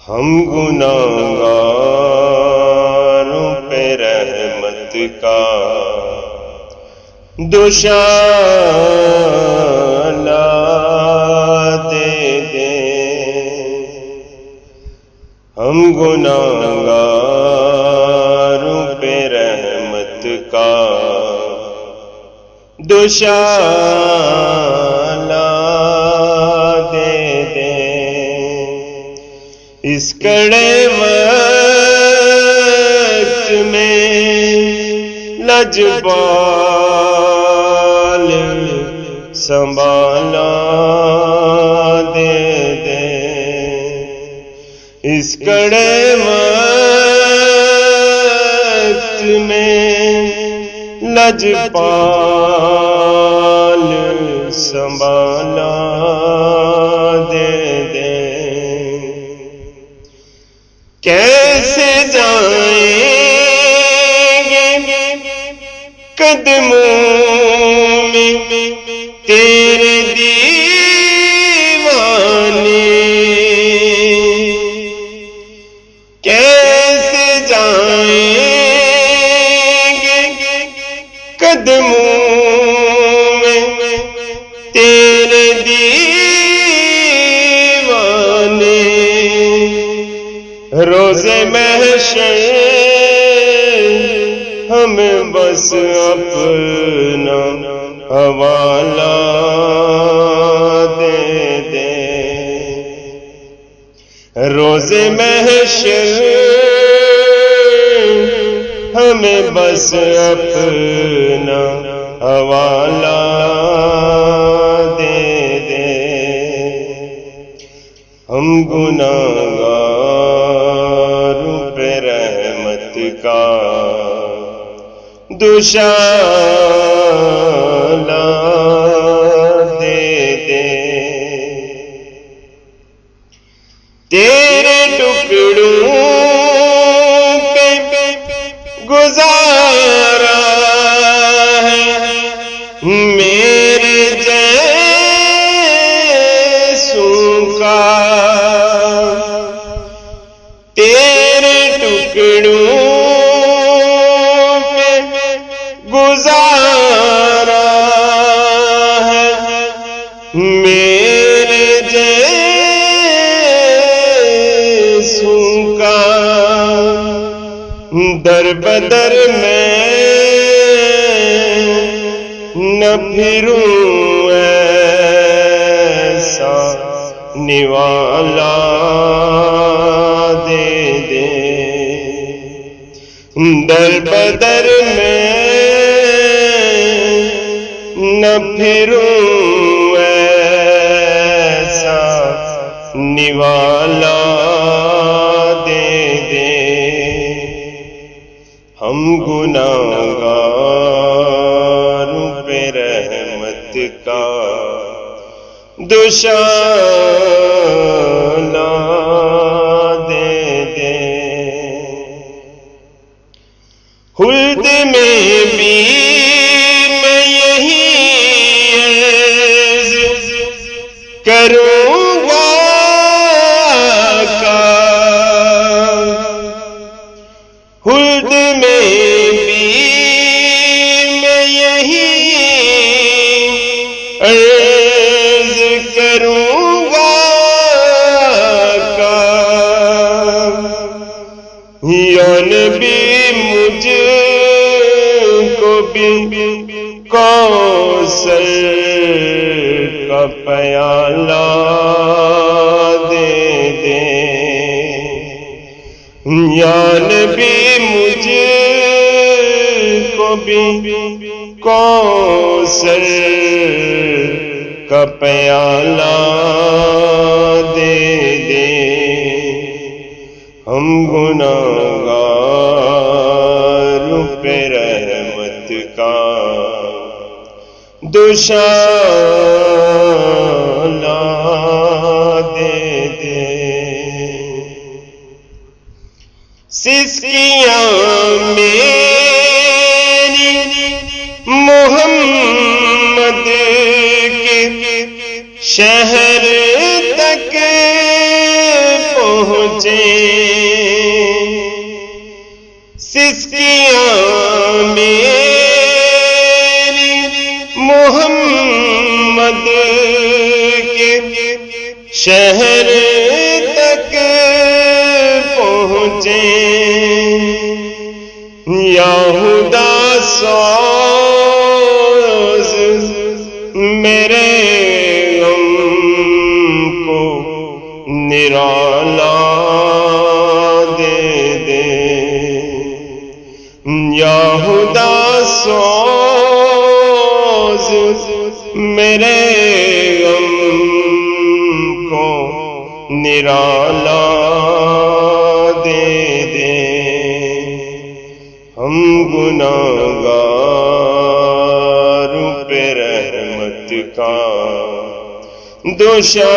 ہم گناہگاروں پہ رحمت کا دوشالہ دے دیں، ہم گناہگاروں پہ رحمت کا دوشالہ دے دیں، اس کڑے وقت میں لجپال سنبھالا دے دیں، اس کڑے وقت میں لجپال سنبھالا دے دیں، کیسے جائیں گے قدموں میں تیرے دیوانے، کیسے جائیں گے قدموں میں تیرے دیوانے، روز محشر ہمیں بس اپنا حوالہ دے دیں، روز محشر ہمیں بس اپنا حوالہ دے دیں، ہم گناہگاروں پہ رحمت کا دوشالہ دے دیں، تیرے ٹکڑوں پہ گزارا ہے میرے جیسوں کا، تیرے ٹکڑوں پہ گزارا ہے میرے جیسوں کا، در بدر میں نہ پھروں ایسا نوالا دے دیں، در بدر میں نہ پھروں ایسا نوالا دے دیں، ہم گناہگاروں پہ رحمت کا دوشالہ دے دیں، خلد میں بھی میں یہی عرض کروں گا کا، خلد میں بھی میں یہی عرض کروں گا کا، یا نبی مجھ کو بھی کوثر کا پیالہ دے دیں، یا نبی مجھ کو بھی کوثر کا پیالہ دے دیں، ہم گناہگاروں پہ رحمت کا دوشالہ دے دیں، سسکیاں میری محمد کے شہر تک پہنچ پہنچے سسکیاں میری محمد کے شہر تک پہنچے یا خدا سوز میرے غم کو نرالا دے دے یا خدا سوز میرے غم کو نرالا دے دے ہم گناہگاروں پہ رحمت کا دوشا